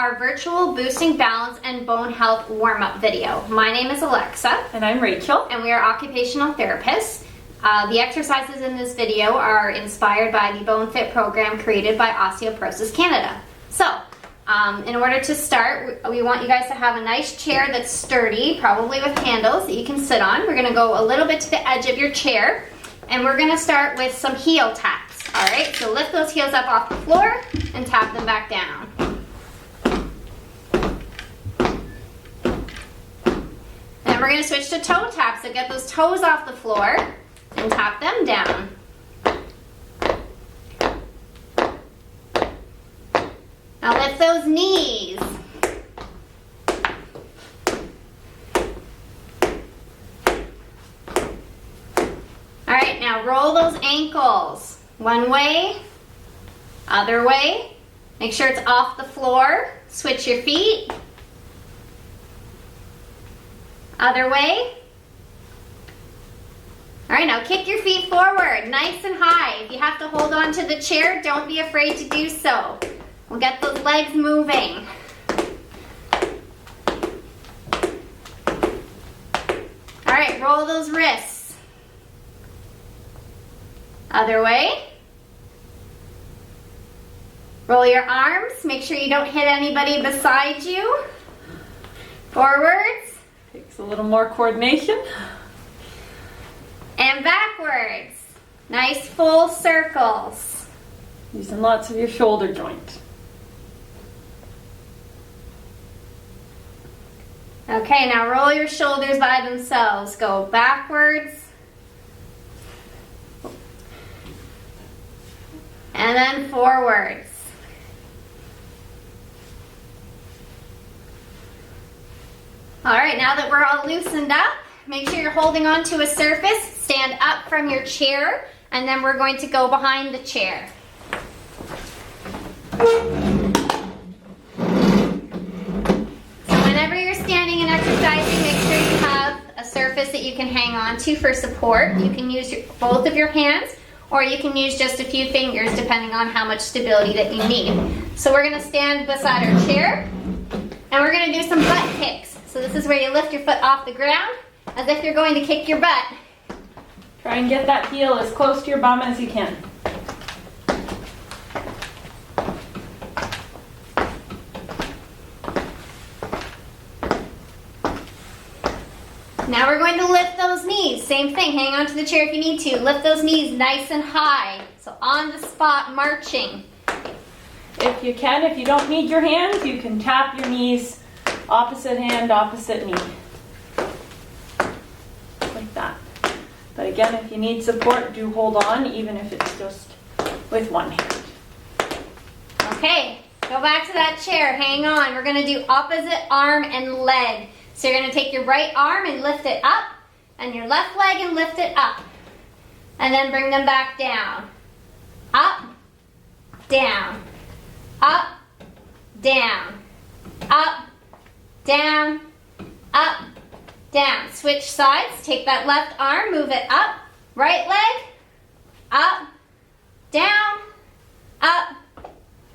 our virtual boosting balance and bone health warm-up video. My name is Alexa. And I'm Rachel. And we are occupational therapists. The exercises in this video are inspired by the Bone Fit program created by Osteoporosis Canada. So, in order to start, we want you guys to have a nice chair that's sturdy, probably with handles that you can sit on. We're going to go a little bit to the edge of your chair, and we're going to start with some heel taps. All right, so lift those heels up off the floor and tap them back down. Then we're going to switch to toe taps, so get those toes off the floor and tap them down. Now lift those knees. All right, now roll those ankles. One way, other way. Make sure it's off the floor. Switch your feet. Other way. All right, now kick your feet forward, nice and high. If you have to hold on to the chair, don't be afraid to do so. We'll get those legs moving. All right, roll those wrists. Other way. Roll your arms. Make sure you don't hit anybody beside you. Forwards. Takes a little more coordination. And backwards. Nice full circles. Using lots of your shoulder joint. Okay, now roll your shoulders by themselves. Go backwards. And then forwards. All right, now that we're all loosened up, make sure you're holding on to a surface. Stand up from your chair, and then we're going to go behind the chair. Whenever you're standing and exercising, make sure you have a surface that you can hang on to for support. You can use both of your hands, or you can use just a few fingers depending on how much stability that you need. So we're going to stand beside our chair, and we're going to do some butt kicks. So this is where you lift your foot off the ground as if you're going to kick your butt. Try and get that heel as close to your bum as you can. Now we're going to lift those knees. Same thing, hang on to the chair if you need to. Lift those knees nice and high. So on the spot, marching. If you can, if you don't need your hands, you can tap your knees, opposite hand, opposite knee. Like that. But again, if you need support, do hold on, even if it's just with one hand. Okay, go back to that chair, hang on. We're gonna do opposite arm and leg. So you're gonna take your right arm and lift it up, and your left leg and lift it up. And then bring them back down. Up, down, up, down, up, down, up, down. Switch sides, take that left arm, move it up, right leg, up, down, up,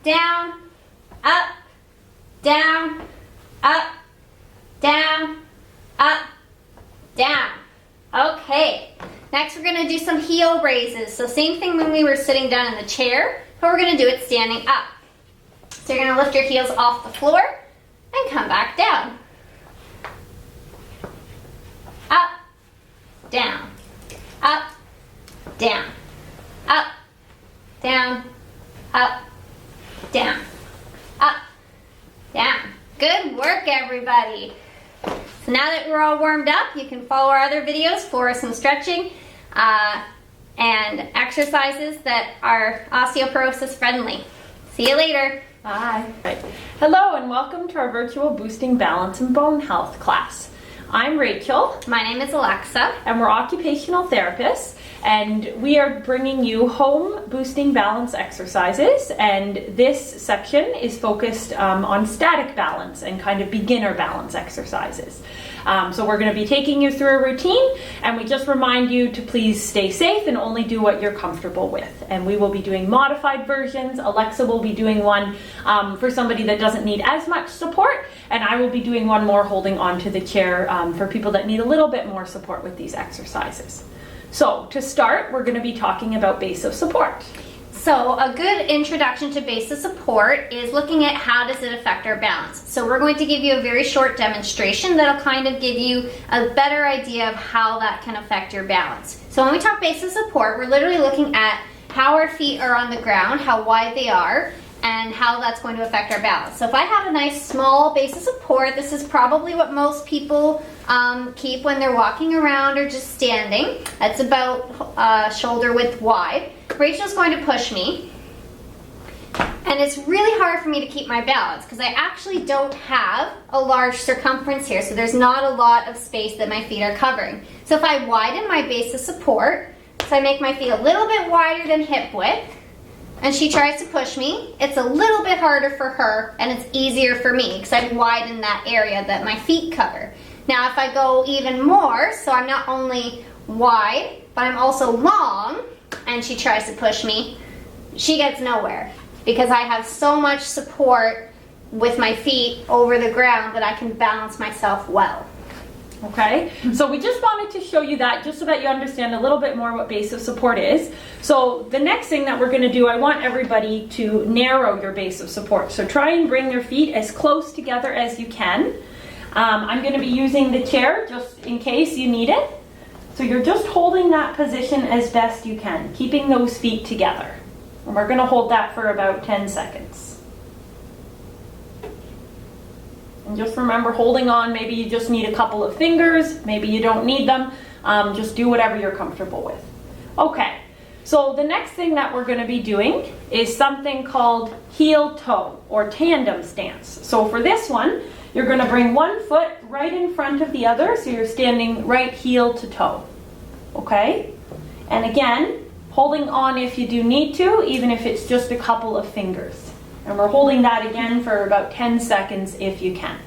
down, up, down, up, down, up, down. Okay, next we're gonna do some heel raises. So same thing when we were sitting down in the chair, but we're gonna do it standing up. So you're gonna lift your heels off the floor and come back down. Up, down, up, down, up, down, up, down, up, down. Good work, everybody. So now that we're all warmed up, you can follow our other videos for some stretching and exercises that are osteoporosis friendly. See you later. Bye. Hello and welcome to our virtual Boosting Balance and Bone Health class. I'm Rachel. My name is Alexa. And we're occupational therapists. And we are bringing you home boosting balance exercises. And this section is focused on static balance and kind of beginner balance exercises. So we're going to be taking you through a routine, and we just remind you to please stay safe and only do what you're comfortable with. And we will be doing modified versions. Alexa will be doing one for somebody that doesn't need as much support, and I will be doing one more holding onto the chair for people that need a little bit more support with these exercises. So to start, we're going to be talking about base of support. So a good introduction to base of support is looking at how does it affect our balance. So we're going to give you a very short demonstration that'll kind of give you a better idea of how that can affect your balance. So when we talk base of support, we're literally looking at how our feet are on the ground, how wide they are, and how that's going to affect our balance. So if I have a nice small base of support, this is probably what most people keep when they're walking around or just standing. That's about shoulder width wide. Rachel's going to push me, and it's really hard for me to keep my balance because I actually don't have a large circumference here, so there's not a lot of space that my feet are covering. So if I widen my base of support, so I make my feet a little bit wider than hip width, and she tries to push me, it's a little bit harder for her and it's easier for me because I've widened that area that my feet cover. Now if I go even more, so I'm not only wide, but I'm also long, and she tries to push me, she gets nowhere because I have so much support with my feet over the ground that I can balance myself well. Okay, so we just wanted to show you that just so that you understand a little bit more what base of support is. So the next thing that we're going to do, I want everybody to narrow your base of support. So try and bring your feet as close together as you can. I'm going to be using the chair just in case you need it. So you're just holding that position as best you can, keeping those feet together. And we're going to hold that for about 10 seconds. And just remember, holding on, maybe you just need a couple of fingers, maybe you don't need them. Just do whatever you're comfortable with. Okay, so the next thing that we're going to be doing is something called heel-toe or tandem stance. So for this one, you're going to bring one foot right in front of the other, so you're standing right heel to toe. Okay? And again, holding on if you do need to, even if it's just a couple of fingers. And we're holding that again for about 10 seconds if you can.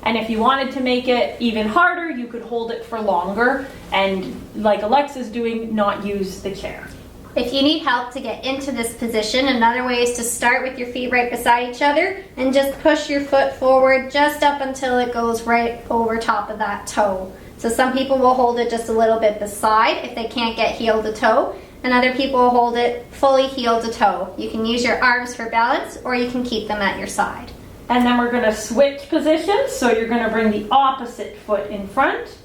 And if you wanted to make it even harder, you could hold it for longer and, like Alexa's doing, not use the chair. If you need help to get into this position, another way is to start with your feet right beside each other and just push your foot forward just up until it goes right over top of that toe. So some people will hold it just a little bit beside if they can't get heel to toe, and other people will hold it fully heel to toe. You can use your arms for balance, or you can keep them at your side. And then we're going to switch positions, so you're going to bring the opposite foot in front.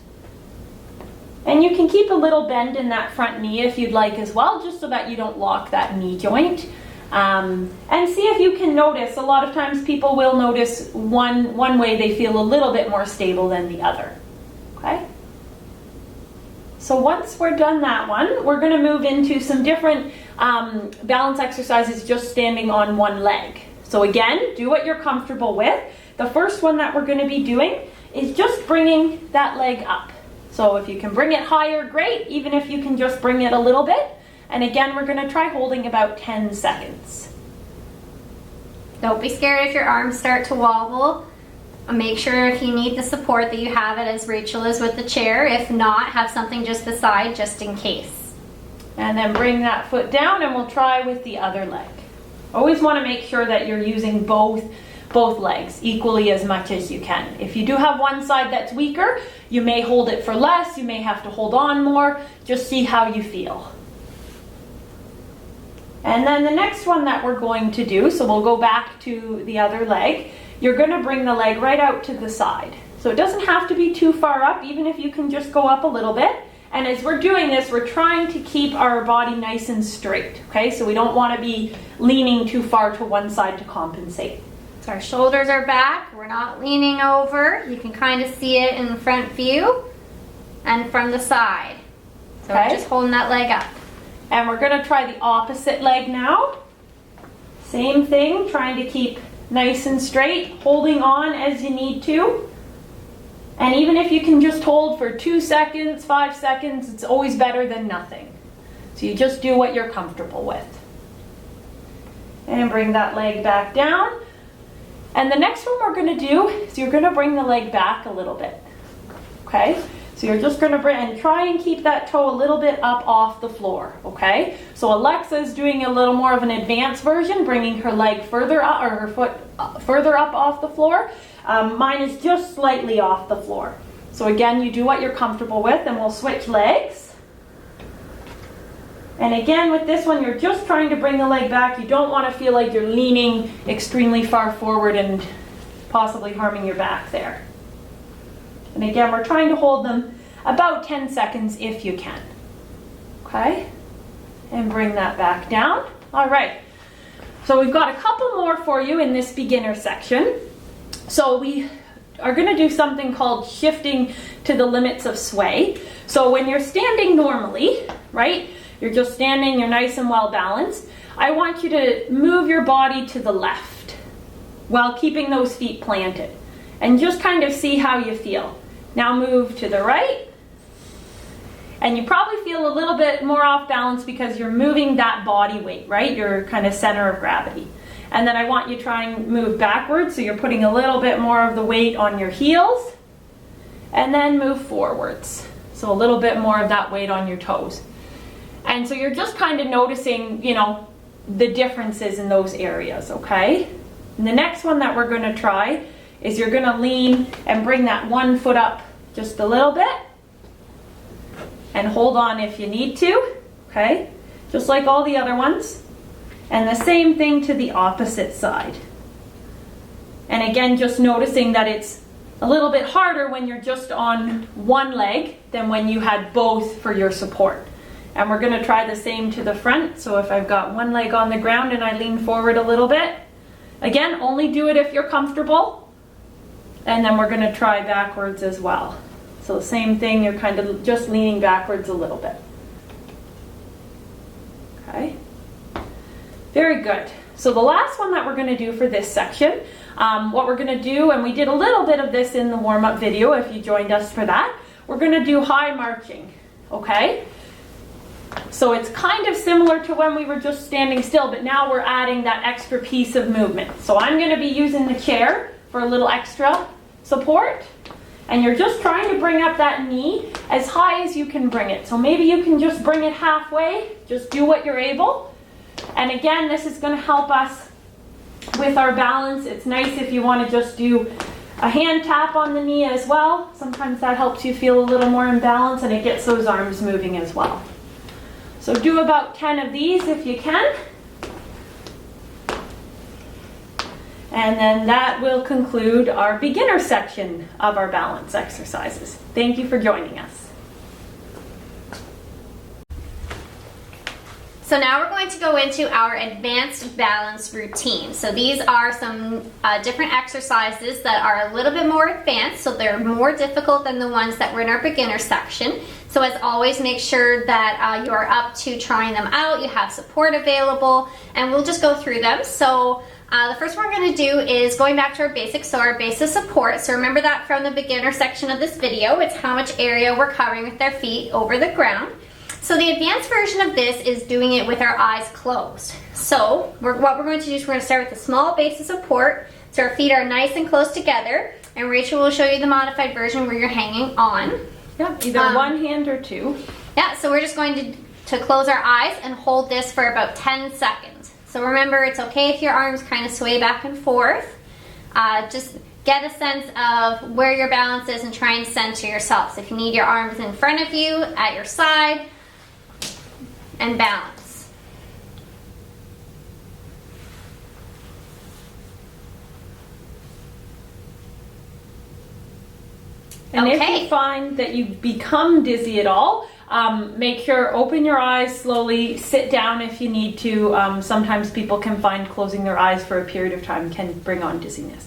And you can keep a little bend in that front knee if you'd like as well, just so that you don't lock that knee joint. And see if you can notice, a lot of times people will notice one way they feel a little bit more stable than the other. Okay? So once we're done that one, we're going to move into some different balance exercises just standing on one leg. So again, do what you're comfortable with. The first one that we're going to be doing is just bringing that leg up. So if you can bring it higher, great. Even if you can just bring it a little bit. And again, we're going to try holding about 10 seconds. Don't be scared if your arms start to wobble. Make sure if you need the support that you have it as Rachel is with the chair. If not, have something just beside just in case. And then bring that foot down, and we'll try with the other leg. Always want to make sure that you're using both legs equally as much as you can. If you do have one side that's weaker, you may hold it for less, you may have to hold on more. Just see how you feel. And then the next one that we're going to do, so we'll go back to the other leg, you're going to bring the leg right out to the side. So it doesn't have to be too far up, even if you can just go up a little bit. And as we're doing this, we're trying to keep our body nice and straight, okay? So we don't want to be leaning too far to one side to compensate. So our shoulders are back, we're not leaning over. You can kind of see it in the front view and from the side. So Okay. we're just holding that leg up. And we're going to try the opposite leg now. Same thing, trying to keep nice and straight, holding on as you need to. And And even if you can just hold for 2 seconds, 5 seconds, it's always better than nothing. So you just do what you're comfortable with. And bring that leg back down. And the next one we're going to do is you're going to bring the leg back a little bit. Okay? So you're just going to bring, and try and keep that toe a little bit up off the floor, okay? So Alexa is doing a little more of an advanced version, bringing her leg further up, or her foot further up off the floor. Mine is just slightly off the floor. So again, you do what you're comfortable with, and we'll switch legs. And again, with this one, you're just trying to bring the leg back. You don't want to feel like you're leaning extremely far forward and possibly harming your back there. And again, we're trying to hold them about 10 seconds if you can. Okay? And bring that back down. All right. So we've got a couple more for you in this beginner section. So we are going to do something called shifting to the limits of sway. So when you're standing normally, right? You're just standing, you're nice and well balanced. I want you to move your body to the left while keeping those feet planted. And just kind of see how you feel. Now move to the right. And you probably feel a little bit more off balance because you're moving that body weight, right? Your kind of center of gravity. And then I want you to try and move backwards, so you're putting a little bit more of the weight on your heels. And then move forwards. So a little bit more of that weight on your toes. And so you're just kind of noticing, you know, the differences in those areas, okay? And the next one that we're going to try is you're going to lean and bring that one foot up just a little bit. And hold on if you need to, okay? Just like all the other ones. And the same thing to the opposite side. And again, just noticing that it's a little bit harder when you're just on one leg than when you had both for your support. And we're going to try the same to the front. So if I've got one leg on the ground and I lean forward a little bit, again, only do it if you're comfortable. And then we're going to try backwards as well. So the same thing, you're kind of just leaning backwards a little bit. Okay. Very good. So the last one that we're going to do for this section, what we're going to do, and we did a little bit of this in the warm-up video if you joined us for that, we're going to do high marching. Okay. So it's kind of similar to when we were just standing still, but now we're adding that extra piece of movement. So I'm going to be using the chair for a little extra support. And you're just trying to bring up that knee as high as you can bring it. So maybe you can just bring it halfway. Just do what you're able. And again, this is going to help us with our balance. It's nice if you want to just do a hand tap on the knee as well. Sometimes that helps you feel a little more in balance, and it gets those arms moving as well. So do about 10 of these if you can. And then that will conclude our beginner section of our balance exercises. Thank you for joining us. So now we're going to go into our advanced balance routine. So these are some different exercises that are a little bit more advanced, so they're more difficult than the ones that were in our beginner section. So as always, make sure that you are up to trying them out, you have support available, and we'll just go through them. So the first one we're going to do is going back to our basics, so our base of support. So remember that from the beginner section of this video, it's how much area we're covering with our feet over the ground. So the advanced version of this is doing it with our eyes closed. So what we're going to do is we're going to start with a small base of support, so our feet are nice and close together, and Rachel will show you the modified version where you're hanging on. Yeah, either one hand or two. Yeah, so we're just going to close our eyes and hold this for about 10 seconds. So remember, it's okay if your arms kind of sway back and forth. Just get a sense of where your balance is and try and center yourself. So if you need your arms in front of you, at your side, and balance. And okay. If you find that you become dizzy at all, make sure open your eyes slowly, sit down if you need to. Sometimes people can find closing their eyes for a period of time can bring on dizziness.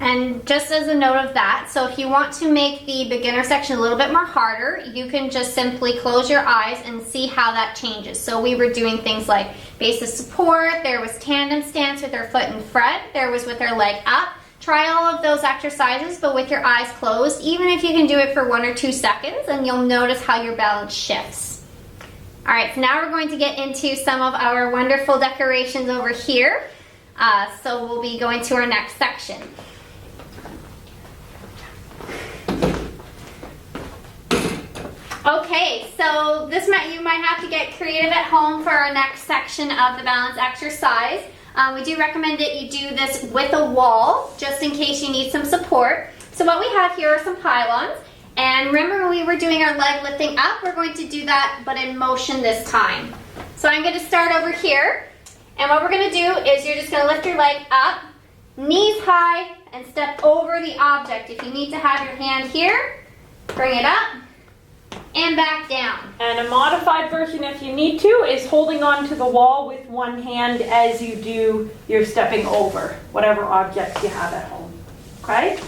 And just as a note of that, so if you want to make the beginner section a little bit more harder, you can just simply close your eyes and see how that changes. So we were doing things like base of support, there was tandem stance with our foot in front, there was with our leg up. try all of those exercises, but with your eyes closed, even if you can do it for 1 or 2 seconds, and you'll notice how your balance shifts. All right, so now we're going to get into some of our wonderful decorations over here. So we'll be going to our next section. Okay, so you might have to get creative at home for our next section of the balance exercise. We do recommend that you do this with a wall, just in case you need some support. So what we have here are some pylons. And remember when we were doing our leg lifting up, we're going to do that, but in motion this time. So I'm going to start over here. And what we're going to do is you're just going to lift your leg up, knees high, and step over the object. If you need to have your hand here, bring it up and back down. And a modified version, if you need to, is holding on to the wall with one hand as you do your stepping over whatever objects you have at home. Okay?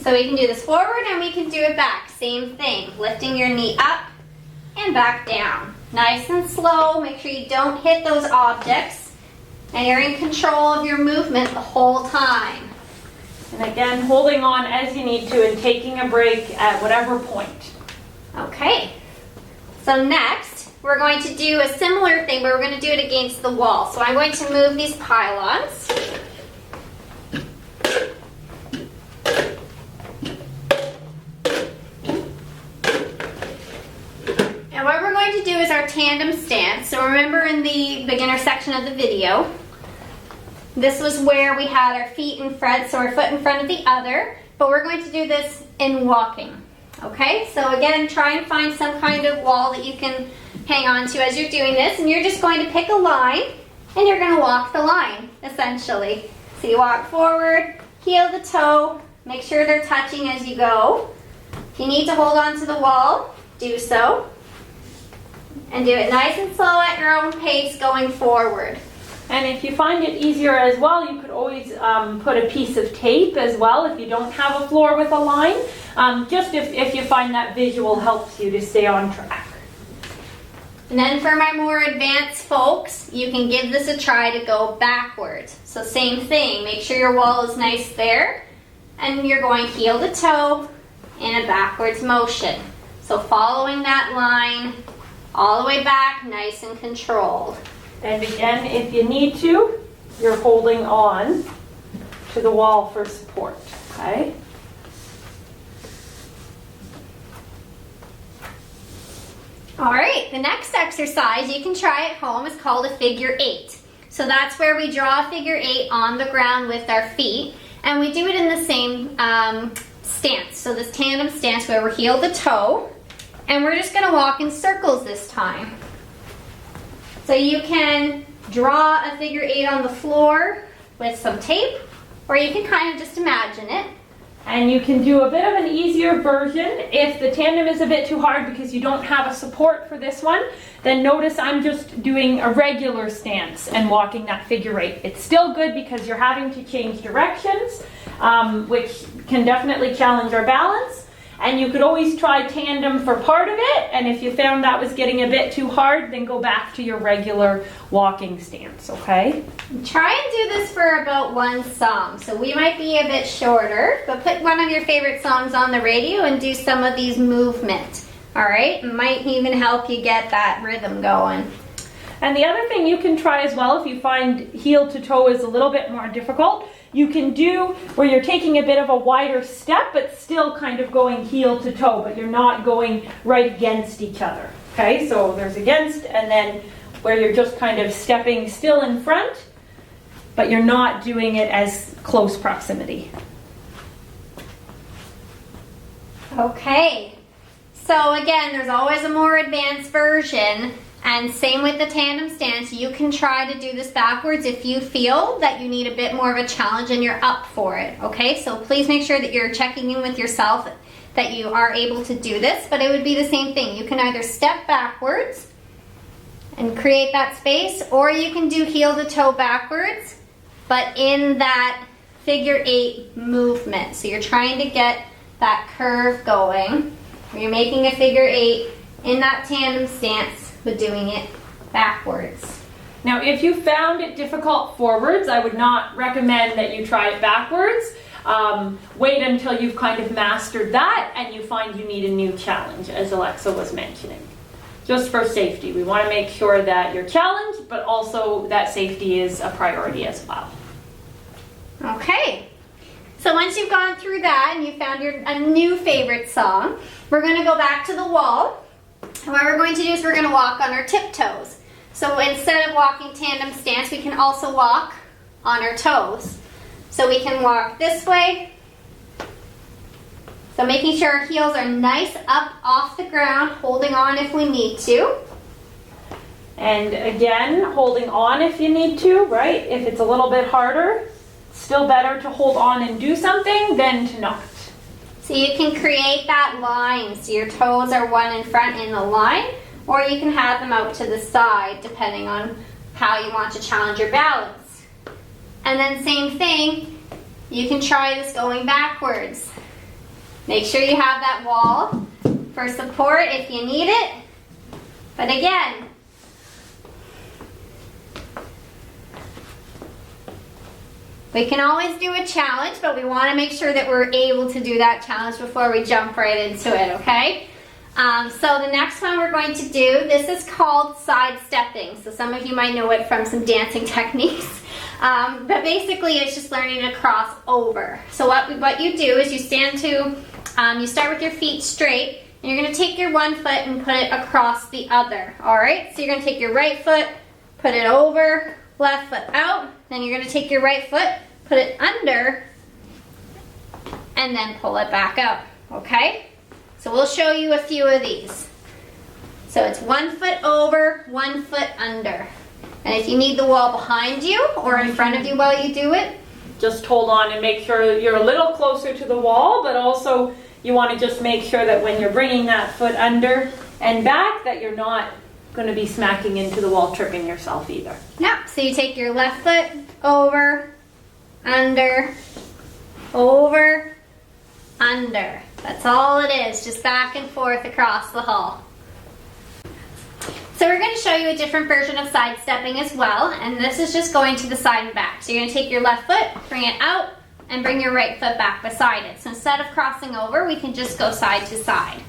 So we can do this forward and we can do it back. Same thing, lifting your knee up and back down. Nice and slow, make sure you don't hit those objects and you're in control of your movement the whole time. And again, holding on as you need to and taking a break at whatever point. Okay, so next we're going to do a similar thing, but we're going to do it against the wall. So I'm going to move these pylons. And what we're going to do is our tandem stance. So remember in the beginner section of the video, this was where we had our feet in front, so our foot in front of the other, but we're going to do this in walking. Okay, so again, try and find some kind of wall that you can hang on to as you're doing this, and you're just going to pick a line, and you're going to walk the line, essentially. So you walk forward, heel to toe, make sure they're touching as you go. If you need to hold on to the wall, do so. And do it nice and slow at your own pace going forward. And if you find it easier as well, you could always put a piece of tape as well if you don't have a floor with a line. Just if you find that visual helps you to stay on track. And then for my more advanced folks, you can give this a try to go backwards. So same thing, make sure your wall is nice there. And you're going heel to toe in a backwards motion. So following that line all the way back, nice and controlled. And again, if you need to, you're holding on to the wall for support, okay? All right, the next exercise you can try at home is called a figure 8. So that's where we draw a figure 8 on the ground with our feet, and we do it in the same stance. So this tandem stance where we're heel to toe, and we're just gonna walk in circles this time. So you can draw a figure 8 on the floor with some tape, or you can kind of just imagine it. And you can do a bit of an easier version. If the tandem is a bit too hard because you don't have a support for this one, then notice I'm just doing a regular stance and walking that figure 8. It's still good because you're having to change directions, which can definitely challenge our balance. And you could always try tandem for part of it, and if you found that was getting a bit too hard, then go back to your regular walking stance, okay? Try and do this for about one song. So we might be a bit shorter, but put one of your favorite songs on the radio and do some of these movements, all right? It might even help you get that rhythm going. And the other thing you can try as well, if you find heel to toe is a little bit more difficult, you can do where you're taking a bit of a wider step, but still kind of going heel to toe, but you're not going right against each other. Okay, so there's against, and then where you're just kind of stepping still in front, but you're not doing it as close proximity. Okay, so again, there's always a more advanced version. And same with the tandem stance, you can try to do this backwards if you feel that you need a bit more of a challenge and you're up for it, okay? So please make sure that you're checking in with yourself that you are able to do this, but it would be the same thing. You can either step backwards and create that space, or you can do heel to toe backwards, but in that figure 8 movement. So you're trying to get that curve going. You're making a figure 8 in that tandem stance, but doing it backwards. Now, if you found it difficult forwards, I would not recommend that you try it backwards. wait until you've kind of mastered that and you find you need a new challenge, as Alexa was mentioning. Just for safety. We want to make sure that you're challenged, but also that safety is a priority as well. Okay. So once you've gone through that and you found a new favorite song, we're going to go back to the wall. And what we're going to do is we're going to walk on our tiptoes. So instead of walking tandem stance, we can also walk on our toes. So we can walk this way. So making sure our heels are nice up off the ground, holding on if we need to. And again, holding on if you need to, right? If it's a little bit harder, still better to hold on and do something than to not. So you can create that line. So your toes are one in front in the line, or you can have them out to the side depending on how you want to challenge your balance. And then same thing, you can try this going backwards. Make sure you have that wall for support if you need it. But again, we can always do a challenge, but we want to make sure that we're able to do that challenge before we jump right into it, okay? So the next one we're going to do, this is called sidestepping. So some of you might know it from some dancing techniques. But basically it's just learning to cross over. So what you do is you stand to, you start with your feet straight, and you're going to take your one foot and put it across the other, all right? So you're going to take your right foot, put it over, left foot out, then you're going to take your right foot, put it under, and then pull it back up, okay? So we'll show you a few of these. So it's 1 foot over, 1 foot under. And if you need the wall behind you or in front of you while you do it, just hold on and make sure you're a little closer to the wall, but also you want to just make sure that when you're bringing that foot under and back, that you're not going to be smacking into the wall, tripping yourself either. Yep, so you take your left foot over, under, over, under. That's all it is, just back and forth across the hall. So we're going to show you a different version of sidestepping as well, and this is just going to the side and back. So you're going to take your left foot, bring it out, and bring your right foot back beside it. So instead of crossing over, we can just go side to side.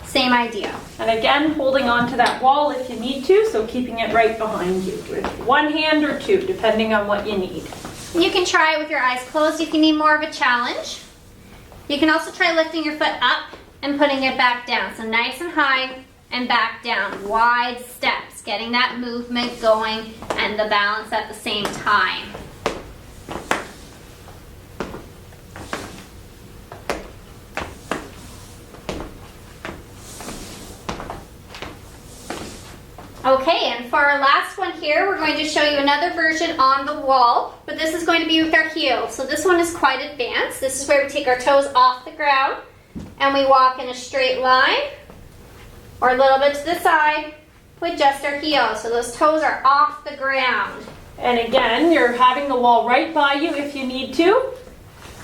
Same idea. And again, holding on to that wall if you need to, so keeping it right behind you with one hand or two, depending on what you need. You can try it with your eyes closed if you need more of a challenge. You can also try lifting your foot up and putting it back down. So nice and high and back down. Wide steps, getting that movement going and the balance at the same time. Okay, and for our last one here, we're going to show you another version on the wall, but this is going to be with our heels. So this one is quite advanced. This is where we take our toes off the ground and we walk in a straight line or a little bit to the side with just our heels. So those toes are off the ground. And again, you're having the wall right by you if you need to,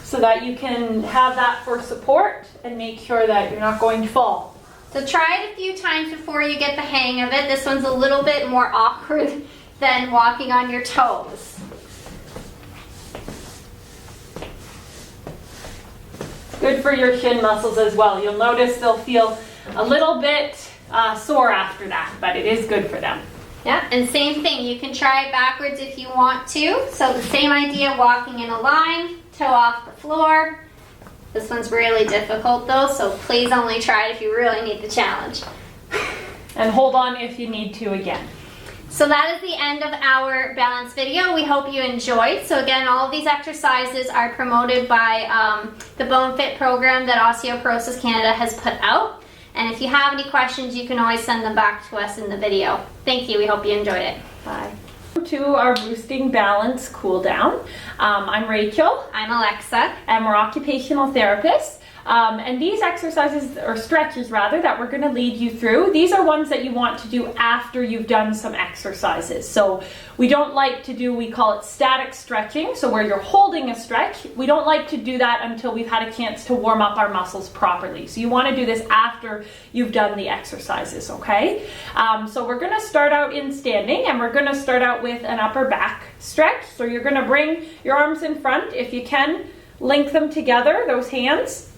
so that you can have that for support and make sure that you're not going to fall. So try it a few times before you get the hang of it. This one's a little bit more awkward than walking on your toes. Good for your shin muscles as well. You'll notice they'll feel a little bit sore after that, but it is good for them. Yeah, and same thing. You can try it backwards if you want to. So the same idea, walking in a line, toe off the floor. This one's really difficult though, so please only try it if you really need the challenge. And hold on if you need to again. So that is the end of our balance video. We hope you enjoyed. So again, all of these exercises are promoted by the Bone Fit program that Osteoporosis Canada has put out. And if you have any questions, you can always send them back to us in the video. Thank you. We hope you enjoyed it. Bye. To our boosting balance cool down. I'm Rachel. I'm Alexa. And we're occupational therapists. And these exercises, or stretches rather, that we're going to lead you through, these are ones that you want to do after you've done some exercises. So we don't like to do, we call it static stretching, so where you're holding a stretch. We don't like to do that until we've had a chance to warm up our muscles properly. So you want to do this after you've done the exercises, okay? So we're going to start out in standing, and we're going to start out with an upper back stretch. So you're going to bring your arms in front if you can. link them together, those hands,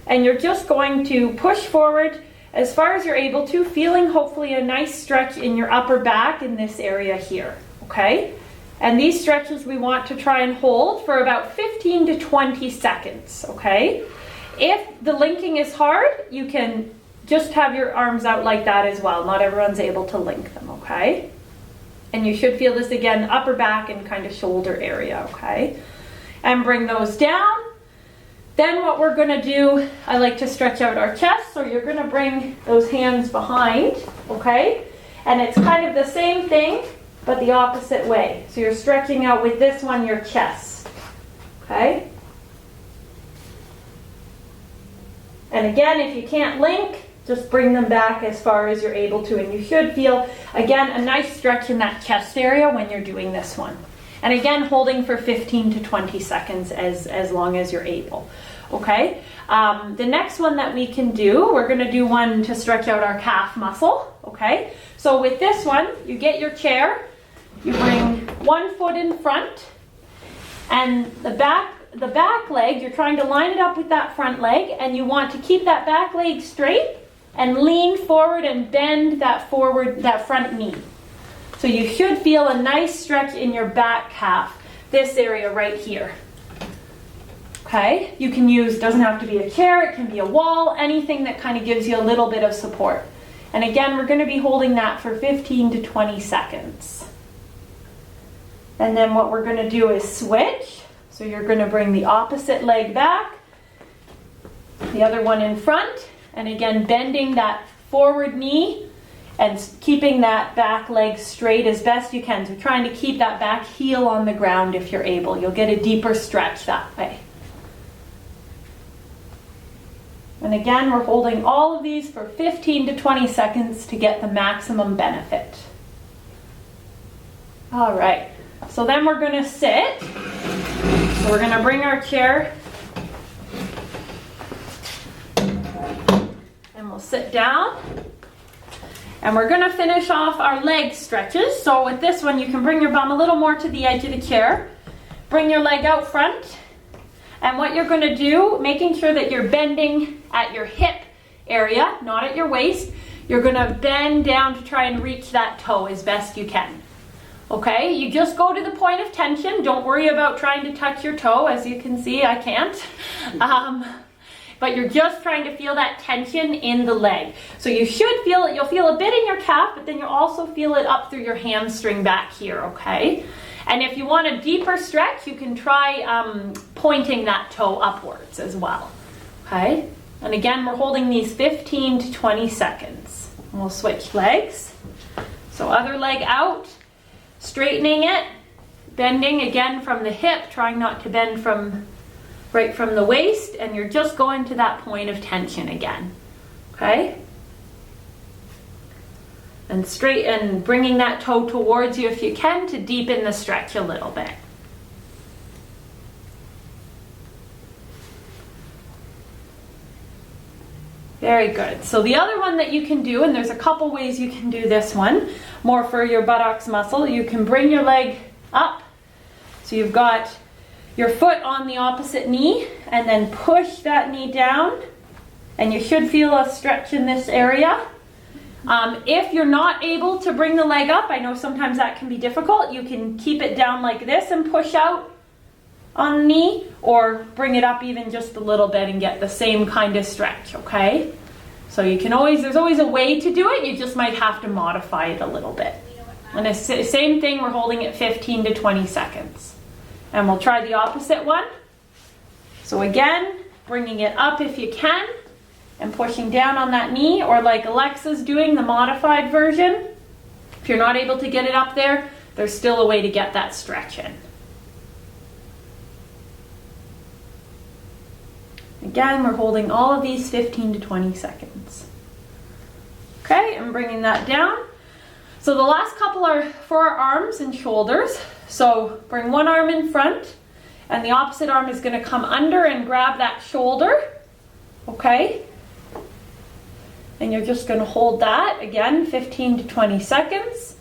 and you're just going to push forward as far as you're able to, feeling hopefully a nice stretch in your upper back in this area here, okay? And these stretches we want to try and hold for about 15 to 20 seconds, okay? If the linking is hard, you can just have your arms out like that as well. Not everyone's able to link them, okay? And you should feel this again, upper back and kind of shoulder area, okay? And bring those down. Then what we're gonna do, I like to stretch out our chest, so you're gonna bring those hands behind, okay? And it's kind of the same thing, but the opposite way. So you're stretching out with this one, your chest, okay? And again, if you can't link, just bring them back as far as you're able to. And you should feel, again, a nice stretch in that chest area when you're doing this one. And again, holding for 15 to 20 seconds as long as you're able. Okay? The next one that we can do, we're going to do one to stretch out our calf muscle. Okay? So with this one, you get your chair, you bring one foot in front, and the back leg, you're trying to line it up with that front leg, and you want to keep that back leg straight and lean forward and bend that front knee. So you should feel a nice stretch in your back calf, this area right here. Okay, you can use, doesn't have to be a chair, it can be a wall, anything that kind of gives you a little bit of support. And again, we're going to be holding that for 15 to 20 seconds. And then what we're going to do is switch. So you're going to bring the opposite leg back, the other one in front, and again bending that forward knee and keeping that back leg straight as best you can. So trying to keep that back heel on the ground if you're able. You'll get a deeper stretch that way. And again, we're holding all of these for 15 to 20 seconds to get the maximum benefit. All right, so then we're going to sit. So we're going to bring our chair and we'll sit down. And we're going to finish off our leg stretches. So with this one, you can bring your bum a little more to the edge of the chair. Bring your leg out front. And what you're going to do, making sure that you're bending at your hip area, not at your waist, you're going to bend down to try and reach that toe as best you can. Okay, you just go to the point of tension. Don't worry about trying to touch your toe. As you can see, I can't. But you're just trying to feel that tension in the leg. So you should feel it. You'll feel a bit in your calf, but then you'll also feel it up through your hamstring back here, okay? And if you want a deeper stretch, you can try pointing that toe upwards as well, okay? And again, we're holding these 15 to 20 seconds. And we'll switch legs. So other leg out, straightening it, bending again from the hip, trying not to bend right from the waist, and you're just going to that point of tension again, okay? And straight and bringing that toe towards you if you can to deepen the stretch a little bit. Very good. So the other one that you can do, and there's a couple ways you can do this one, more for your buttocks muscle, you can bring your leg up. So you've got your foot on the opposite knee, and then push that knee down, and you should feel a stretch in this area. If you're not able to bring the leg up, I know sometimes that can be difficult, you can keep it down like this and push out on the knee, or bring it up even just a little bit and get the same kind of stretch, okay? So you can always, there's always a way to do it, you just might have to modify it a little bit. And the same thing, we're holding it 15 to 20 seconds. And we'll try the opposite one. So again, bringing it up if you can, and pushing down on that knee, or like Alexa's doing, the modified version. If you're not able to get it up there, there's still a way to get that stretch in. Again, we're holding all of these 15 to 20 seconds. Okay, and bringing that down. So the last couple are for our arms and shoulders. So bring one arm in front, and the opposite arm is going to come under and grab that shoulder, okay? And you're just going to hold that, again, 15 to 20 seconds.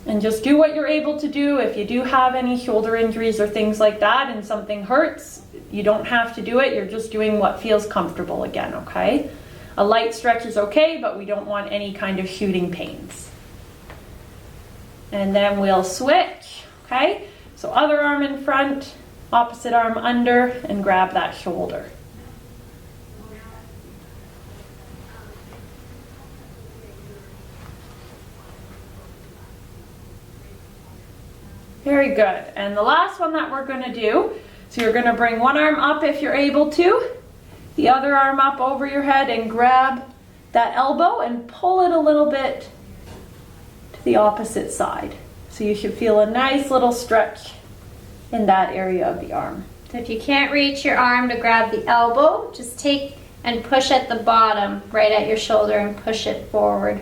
And just do what you're able to do. If you do have any shoulder injuries or things like that and something hurts, you don't have to do it. You're just doing what feels comfortable again, okay? A light stretch is okay, but we don't want any kind of shooting pains. And then we'll switch, okay? So other arm in front, opposite arm under, and grab that shoulder. Very good. And the last one that we're going to do, so you're going to bring one arm up if you're able to, the other arm up over your head and grab that elbow and pull it a little bit to the opposite side. So you should feel a nice little stretch in that area of the arm. So if you can't reach your arm to grab the elbow, just take and push at the bottom, right at your shoulder, and push it forward.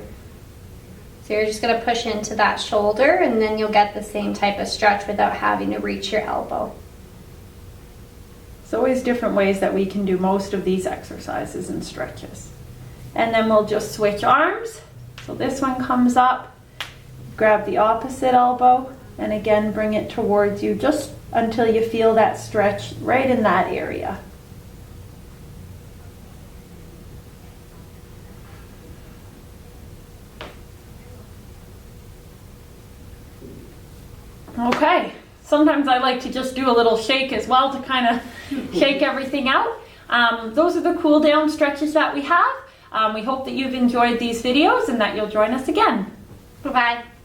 So you're just going to push into that shoulder, and then you'll get the same type of stretch without having to reach your elbow. There's always different ways that we can do most of these exercises and stretches. And then we'll just switch arms. So this one comes up, grab the opposite elbow, and again bring it towards you just until you feel that stretch right in that area. Okay, sometimes I like to just do a little shake as well to kind of shake everything out. Those are the cool down stretches that we have. We hope that you've enjoyed these videos and that you'll join us again. Bye-bye.